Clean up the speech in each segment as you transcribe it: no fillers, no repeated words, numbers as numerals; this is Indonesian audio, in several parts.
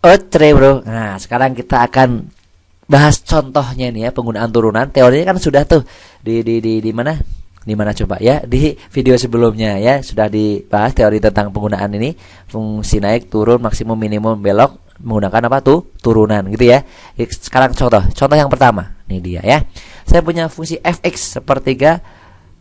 Otre bro. Nah sekarang kita akan bahas contohnya nih ya, penggunaan turunan. Teorinya kan sudah tuh di mana? Di mana coba ya? Di video sebelumnya ya sudah dibahas teori tentang penggunaan ini, fungsi naik, turun, maksimum, minimum, belok menggunakan apa tuh? Turunan gitu ya. Sekarang contoh yang pertama. Ini dia ya. Saya punya fungsi fx sepertiga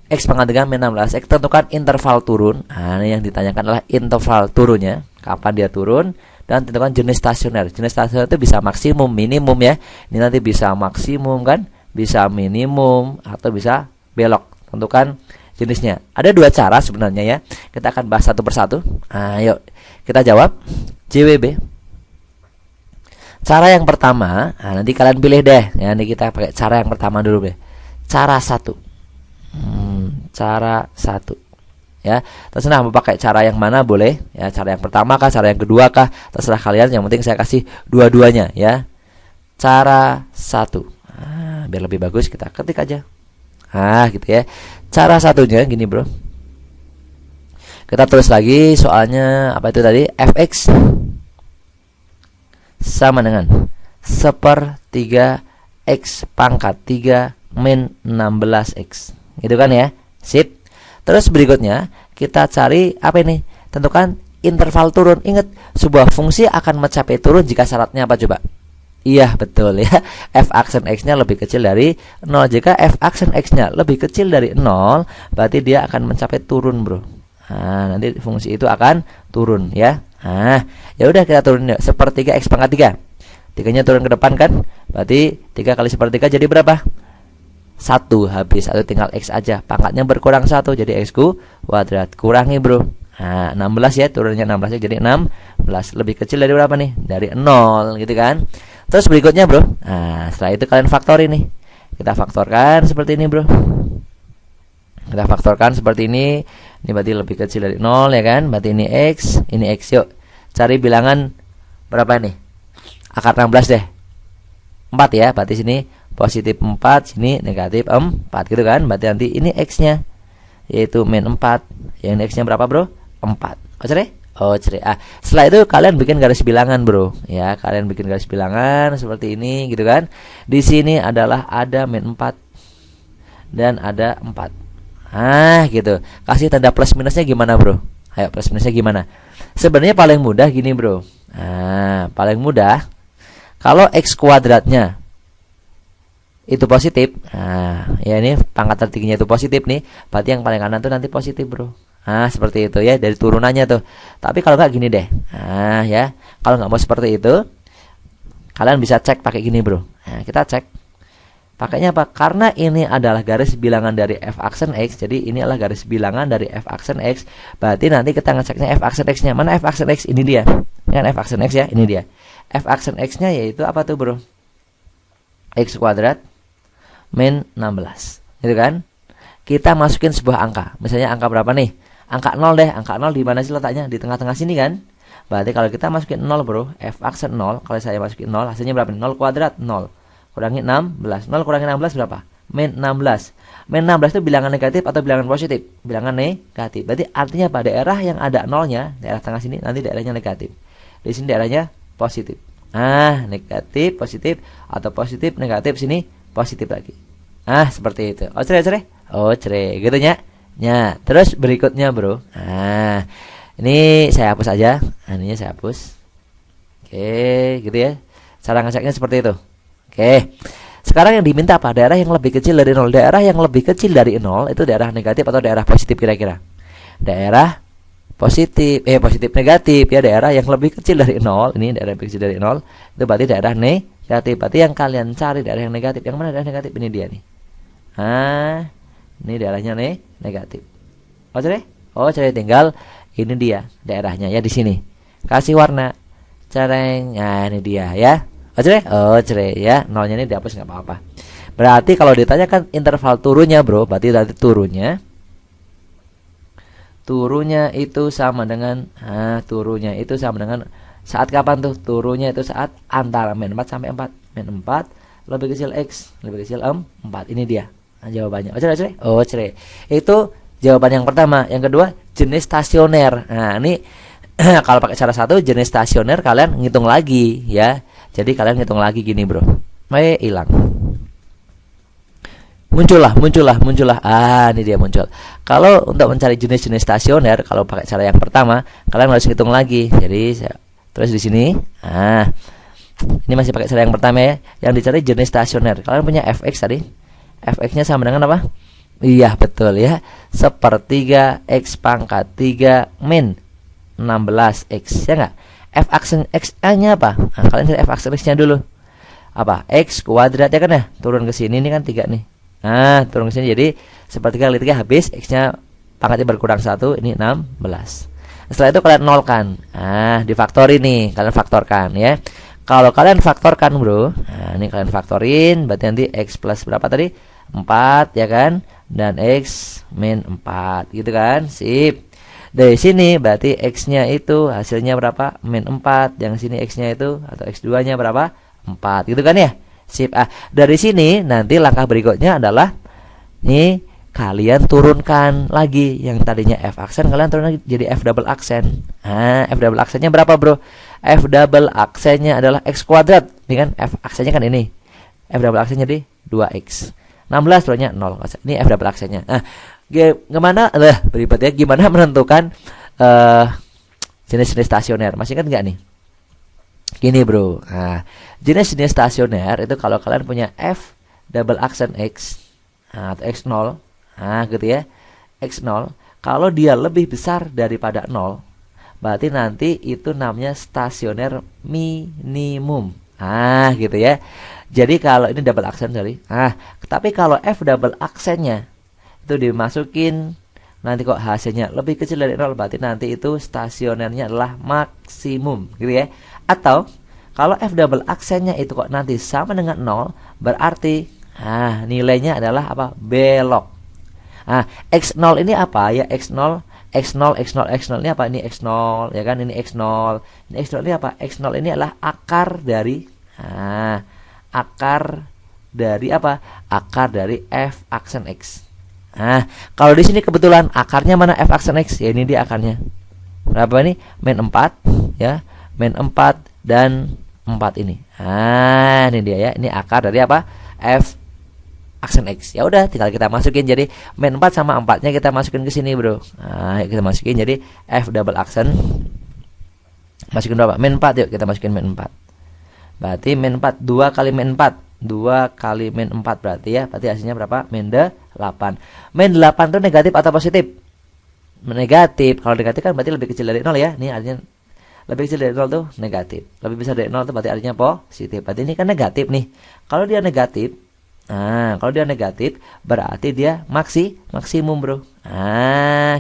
x pangkat 3 min 16 x, tentukan interval turun. Nah, ini yang ditanyakan adalah interval turunnya, kapan dia turun, dan tentukan jenis stasioner. Jenis stasioner itu bisa maksimum, minimum ya. Ini nanti bisa maksimum kan, bisa minimum atau bisa belok. Tentukan jenisnya. Ada dua cara sebenarnya ya. Kita akan bahas satu persatu. Ayo kita jawab. JWB. Cara yang pertama, nanti kalian pilih deh. Ya, ini kita pakai cara yang pertama dulu deh. Cara satu. Cara satu. Ya, terserah mau pakai cara yang mana boleh. Ya, cara yang pertama kah, cara yang kedua kah, terserah kalian. Yang penting saya kasih dua-duanya ya. Cara satu. Biar lebih bagus kita ketik aja. Gitu ya. Cara satunya gini bro. Kita tulis lagi soalnya apa itu tadi? Fx sama dengan sepertiga x pangkat 3 min 16x. Gitu kan ya. Sip. Terus berikutnya kita cari apa ini? Tentukan interval turun. Ingat, sebuah fungsi akan mencapai turun jika syaratnya apa coba? Iya betul ya. F aksen x-nya lebih kecil dari 0. Jika f aksen x-nya lebih kecil dari 0, berarti dia akan mencapai turun bro. Nanti fungsi itu akan turun ya. Ya udah kita turunin yuk. Sepertiga x pangkat 3. 3-nya turun ke depan kan? Berarti 3 kali sepertiga jadi berapa? 1 habis. Atau tinggal x aja. Pangkatnya berkurang 1 jadi x kuadrat. Kurangi bro. 16 ya, turunnya 16 jadi 16. Lebih kecil dari berapa nih? Dari 0 gitu kan. Terus berikutnya bro. Setelah itu kalian faktori nih. Kita faktorkan seperti ini bro. Kita faktorkan seperti ini. Ini berarti lebih kecil dari 0 ya kan. Berarti ini x, ini x. Yuk cari bilangan berapa nih? Akar 16 deh. 4 ya. Berarti sini positif 4, sini negatif 4 gitu kan. Berarti nanti ini x-nya yaitu min 4. Yang x-nya berapa bro? 4. Oke. Setelah itu kalian bikin garis bilangan bro. Ya, kalian bikin garis bilangan seperti ini gitu kan. Di sini adalah ada min 4 dan ada 4. Gitu. Kasih tanda plus minusnya gimana bro? Ayo plus minusnya gimana? Sebenarnya paling mudah gini bro. Paling mudah kalau x kuadratnya itu positif. Ya ini pangkat tertingginya itu positif nih. Berarti yang paling kanan tuh nanti positif bro. Seperti itu ya dari turunannya tuh. Tapi kalau nggak gini deh. Ya kalau nggak mau seperti itu, kalian bisa cek pakai gini bro. Kita cek. Pakainya apa? Karena ini adalah garis bilangan dari f aksen x. Jadi ini adalah garis bilangan dari f aksen x. Berarti nanti kita ngeceknya f aksen x-nya. Mana f aksen x? Ini dia. Ini kan f aksen x ya. Ini dia. F aksen x-nya yaitu apa tuh bro? X kuadrat min 16. Gitu kan? Kita masukin sebuah angka. Misalnya angka berapa nih? Angka 0 deh. Angka 0 di mana sih letaknya? Di tengah-tengah sini kan? Berarti kalau kita masukin 0 bro, f aksen 0, kalau saya masukin 0, hasilnya berapa nih? 0 kuadrat 0. Kurangi 16. 0 kurangi 16 berapa? Min 16. Min 16 itu bilangan negatif atau bilangan positif? Bilangan negatif. Berarti artinya pada daerah yang ada 0-nya, daerah tengah sini nanti daerahnya negatif. Di sini daerahnya positif. Negatif, positif atau positif, negatif, sini positif lagi. Seperti itu. Ocre, gitu nya. Terus berikutnya bro. Ini saya hapus aja. Ininya saya hapus. Oke, gitu ya. Cara ngeceknya seperti itu. Oke. Sekarang yang diminta apa? Daerah yang lebih kecil dari 0. Daerah yang lebih kecil dari 0 itu daerah negatif atau daerah positif kira-kira? Daerah positif, positif negatif ya, daerah yang lebih kecil dari 0. Ini daerah lebih kecil dari 0. Itu berarti daerah negatif. Berarti yang kalian cari daerah yang negatif. Yang mana daerah negatif? Ini dia nih. Ini daerahnya negatif. Cari tinggal ini dia daerahnya ya di sini. Kasih warna. Cereng. Ini dia ya. Ya, nolnya ini dihapus nggak apa-apa. Berarti kalau ditanyakan interval turunnya bro, berarti nanti turunnya itu sama dengan saat kapan tuh? Turunnya itu saat antara min 4 sampai 4. Min 4 lebih kecil x, lebih kecil 4. Ini dia jawabannya. Itu jawaban yang pertama. Yang kedua, jenis stasioner. Ini Kalau pakai cara satu jenis stasioner kalian ngitung lagi ya. Jadi kalian ngitung lagi gini bro. Hilang. Muncullah. Ini dia muncul. Kalau untuk mencari jenis-jenis stasioner, kalau pakai cara yang pertama, kalian harus hitung lagi. Jadi terus di sini, ini masih pakai cara yang pertama ya. Yang dicari jenis stasioner. Kalian punya fx tadi. Fx-nya sama dengan apa? Iya betul ya. 1/3 x pangkat 3 min 16x ya nggak? F aksen x-nya apa? Nah, kalian cari f aksen x-nya dulu. Apa? X kuadrat ya kan ya? Turun ke sini ini kan 3 nih. Nah, turun ke sini jadi 1/3 kali 3 habis, x-nya pangkatnya berkurang 1, ini 16. Setelah itu kalian nolkan. Nah, difaktori nih, kalian faktorkan ya. Kalau kalian faktorkan, bro. Nah, ini kalian faktorin, berarti nanti x plus berapa tadi? 4 ya kan? Dan x min 4 gitu kan? Sip. Dari sini berarti x-nya itu hasilnya berapa? Min 4. Yang sini x-nya itu atau x2-nya berapa? 4 gitu kan ya? Sip. Dari sini nanti langkah berikutnya adalah nih kalian turunkan lagi yang tadinya f aksen, kalian turun lagi jadi f double aksen. Nah, f double aksennya berapa, bro? F double aksennya adalah x kuadrat. Ini kan f aksennya kan ini. F double aksennya jadi 2x. 16 turunnya 0. Ini f double aksennya. Nah, gimana berikutnya gimana menentukan jenis-jenis stasioner? Masih ingat nggak nih? Gini bro, nah, jenis-jenis stasioner itu kalau kalian punya f double aksen x atau x0, nah gitu ya, x0, kalau dia lebih besar daripada 0, berarti nanti itu namanya stasioner minimum. Ah gitu ya. Jadi kalau ini double aksen sorry, tapi kalau f double aksennya itu dimasukin, nanti kok hasilnya lebih kecil dari 0, berarti nanti itu stasionernya adalah maksimum gitu ya. Atau kalau f double aksennya itu kok nanti sama dengan 0, berarti nilainya adalah apa? Belok. X0 ini apa ya? X0 ini apa? Ini X0 ya kan? Ini X0. Ini X0 ini apa? X0 ini adalah akar dari apa? Akar dari f aksen x. Kalau di sini kebetulan akarnya mana f aksen x? Ya ini dia akarnya. Berapa ini? Min 4 ya. Min 4 dan 4 ini. Ini dia ya. Ini akar dari apa? F aksen x. Ya udah, tinggal kita masukin jadi min 4 sama 4-nya kita masukin ke sini, bro. Kita masukin jadi f double aksen. Masukin berapa? Min 4 yuk, kita masukin min 4. Berarti min 4 2 kali min 4. 2 kali min 4 berarti ya. Berarti hasilnya berapa? Min 8. Min 8 itu negatif atau positif? Negatif. Kalau negatif kan berarti lebih kecil dari 0 ya. Ini artinya lebih kecil dari 0 tuh negatif. Lebih besar dari 0 itu berarti artinya positif. Berarti ini kan negatif nih. Kalau dia negatif, berarti dia maksimum, bro.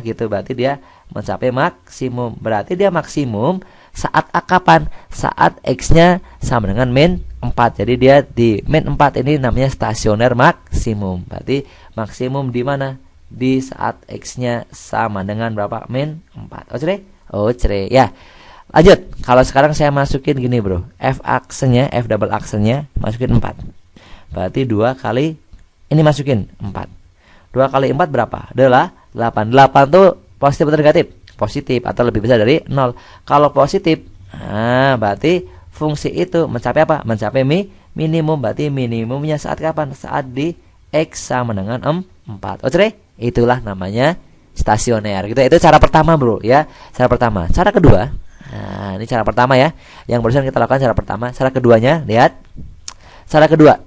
Gitu berarti dia mencapai maksimum. Berarti dia maksimum saat kapan? Saat x-nya sama dengan min 4. Jadi dia di min 4 ini namanya stasioner maksimum. Berarti maksimum di mana? Di saat x-nya sama dengan berapa? Min 4. Cere. Ya. Lanjut, kalau sekarang saya masukin gini, bro. F aksennya, F double aksennya masukin 4. Berarti 2 kali ini masukin 4. 2 kali 4 berapa? Adalah 8. 8 tuh positif atau negatif? Positif atau lebih besar dari 0. Kalau positif, berarti fungsi itu mencapai apa? Mencapai minimum. Berarti minimumnya saat kapan? Saat di x sama dengan 4. Itulah namanya stasioner. Gitu. Itu cara pertama, bro, ya. Cara pertama. Cara kedua, ini cara pertama ya. Yang barusan kita lakukan cara pertama. Cara keduanya, lihat. Cara kedua.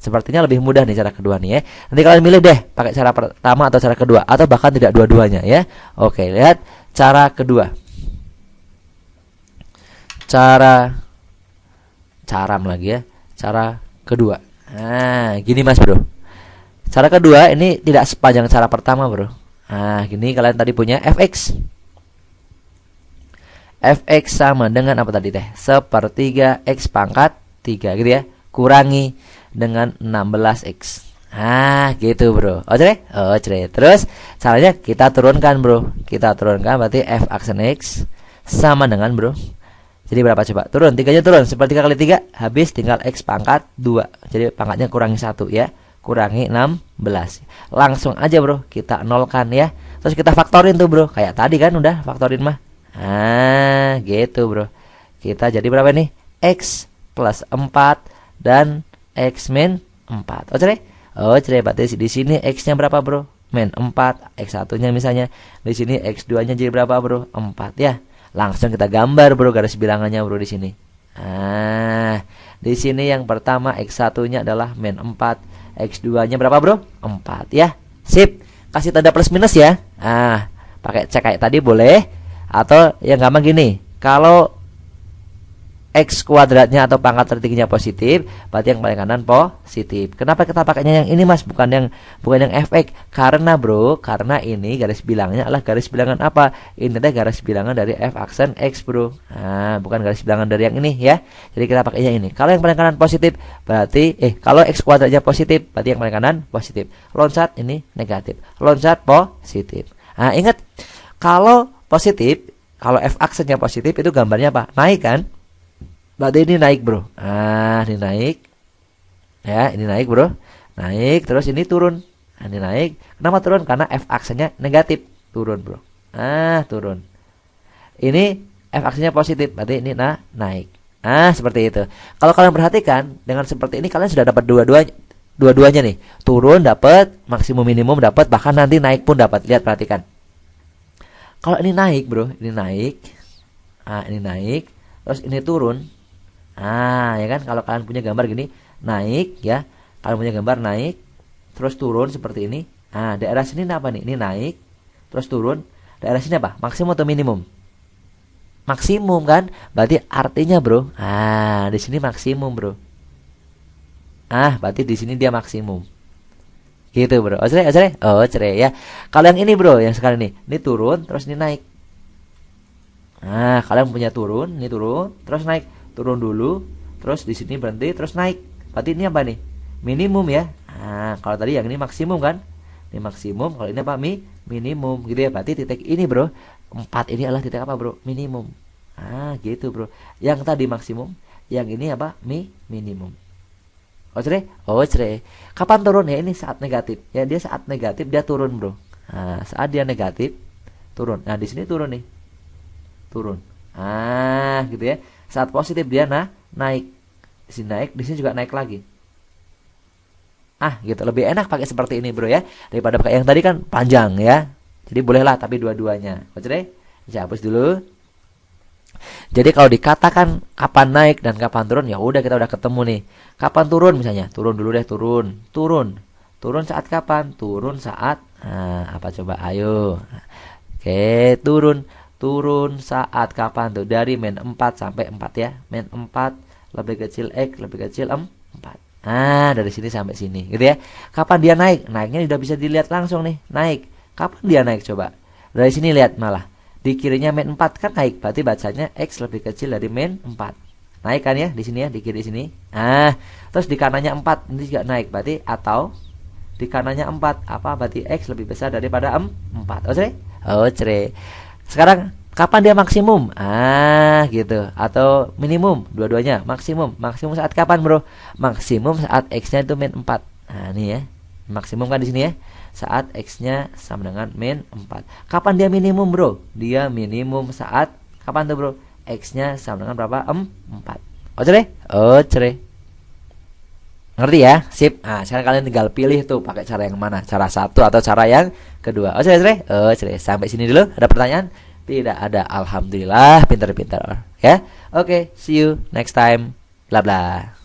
Sepertinya lebih mudah nih cara kedua nih ya. Nanti kalian milih deh pakai cara pertama atau cara kedua, atau bahkan tidak dua-duanya ya. Oke, lihat cara kedua. Caram lagi ya. Cara kedua. Gini Mas, bro. Cara kedua ini tidak sepanjang cara pertama, bro. Gini kalian tadi punya fx. Fx sama dengan apa tadi teh? 1/3 x pangkat 3 gitu ya. Kurangi dengan 16x. Gitu, bro. Terus caranya kita turunkan, bro. Kita turunkan berarti f aksen x sama dengan, bro. Jadi berapa coba? Turun, 3-nya turun. 1/3 kali 3 habis tinggal x pangkat 2. Jadi pangkatnya kurangi 1 ya. Kurangi 16. Langsung aja, bro, kita nolkan ya. Terus kita faktorin tuh, bro. Kayak tadi kan udah faktorin mah. Nah, gitu bro. Kita jadi berapa nih? X plus 4 dan X min 4. Oh, cerai. Berarti di sini X-nya berapa bro? Min 4. X1-nya misalnya. Di sini X2-nya jadi berapa bro? 4 ya. Langsung kita gambar bro garis bilangannya bro di sini. Nah, di sini yang pertama X1-nya adalah min 4. X2-nya berapa bro? 4 ya. Sip. Kasih tanda plus minus ya. Nah, pakai cek kayak tadi boleh. Atau yang gampang gini. Kalau X kuadratnya atau pangkat tertingginya positif, berarti yang paling kanan positif. Kenapa kita pakainya yang ini mas, bukan yang fx? Karena bro, karena ini garis bilangnya adalah garis bilangan apa? Ini adalah garis bilangan dari f aksen x bro. Nah, bukan garis bilangan dari yang ini ya. Jadi kita pakainya ini. Kalau yang paling kanan positif, berarti kalau x kuadratnya positif, berarti yang paling kanan positif. Loncat ini negatif. Loncat positif. Nah, ingat kalau positif, kalau f aksennya positif itu gambarnya apa? Naik kan? Berarti ini naik bro. Ah, ini naik. Ya, ini naik bro. Naik, terus ini turun. Nah, ini naik. Kenapa turun? Karena f aksennya negatif. Turun bro. Ah, turun. Ini f aksennya positif. Berarti ini naik. Ah, seperti itu. Kalau kalian perhatikan, dengan seperti ini kalian sudah dapat dua-duanya nih. Turun dapat, maksimum minimum dapat, bahkan nanti naik pun dapat. Lihat, perhatikan. Kalau ini naik bro, ini naik. Ah, ini naik. Terus ini turun. Ah, ya kan, kalau kalian punya gambar gini, naik ya. Kalian punya gambar naik, terus turun seperti ini. Ah, daerah sini apa nih? Ini naik, terus turun. Daerah sini apa? Maksimum atau minimum? Maksimum kan? Berarti artinya bro, di sini maksimum bro. Ah, berarti di sini dia maksimum. Gitu bro. Oh, cerai ya. Kalau yang ini bro, yang sekarang ini turun, terus ini naik. Nah, kalian punya turun, ini turun, terus naik. Turun dulu, terus di sini berhenti, terus naik. Berarti ini apa nih? Minimum ya. Nah, kalau tadi yang ini maksimum kan? Ini maksimum, kalau ini apa? Minimum gitu ya. Berarti titik ini bro, 4 ini adalah titik apa bro? Minimum. Ah, gitu bro. Yang tadi maksimum, yang ini apa? Minimum. Oh, cerai. Kapan turun ya? Ini saat negatif. Ya, dia saat negatif dia turun bro. Nah, saat dia negatif turun. Nah, di sini turun nih. Turun. Ah, gitu ya. Saat positif dia naik. Di sini naik, di sini juga naik lagi. Ah, gitu. Lebih enak pakai seperti ini, bro ya. Daripada pakai yang tadi kan panjang ya. Jadi bolehlah tapi dua-duanya. Oke, saya hapus dulu. Jadi kalau dikatakan kapan naik dan kapan turun, ya udah kita udah ketemu nih. Kapan turun misalnya? Turun dulu deh, turun. Turun saat kapan? Turun saat apa coba? Ayo. Oke, turun saat kapan tuh? Dari min 4 sampai 4 ya. Min 4 lebih kecil X lebih kecil 4. Nah, dari sini sampai sini gitu ya. Kapan dia naik? Naiknya sudah bisa dilihat langsung nih. Naik. Kapan dia naik coba? Dari sini lihat malah. Di kirinya min 4 kan naik. Berarti bacanya X lebih kecil dari min 4. Naik kan ya di sini ya, di kiri sini. Nah, terus di kanannya 4 ini juga naik. Berarti atau di kanannya 4 apa? Berarti X lebih besar daripada 4. Oh, cerai. Sekarang kapan dia maksimum? Ah, gitu. Atau minimum, dua-duanya. Maksimum saat kapan, bro? Maksimum saat X-nya itu min 4. Nah, ini ya. Maksimum kan di sini ya. Saat X-nya sama dengan min 4. Kapan dia minimum, bro? Dia minimum saat kapan tuh, bro? X-nya sama dengan berapa? 4. Oh, cerai. Ngerti ya? Sip. Nah, sekarang kalian tinggal pilih tuh pakai cara yang mana? Cara satu atau cara yang kedua. Oh, cerai. Sampai sini dulu. Ada pertanyaan? Tidak ada. Alhamdulillah, pintar-pintar ya. Oke, see you next time. Bla bla.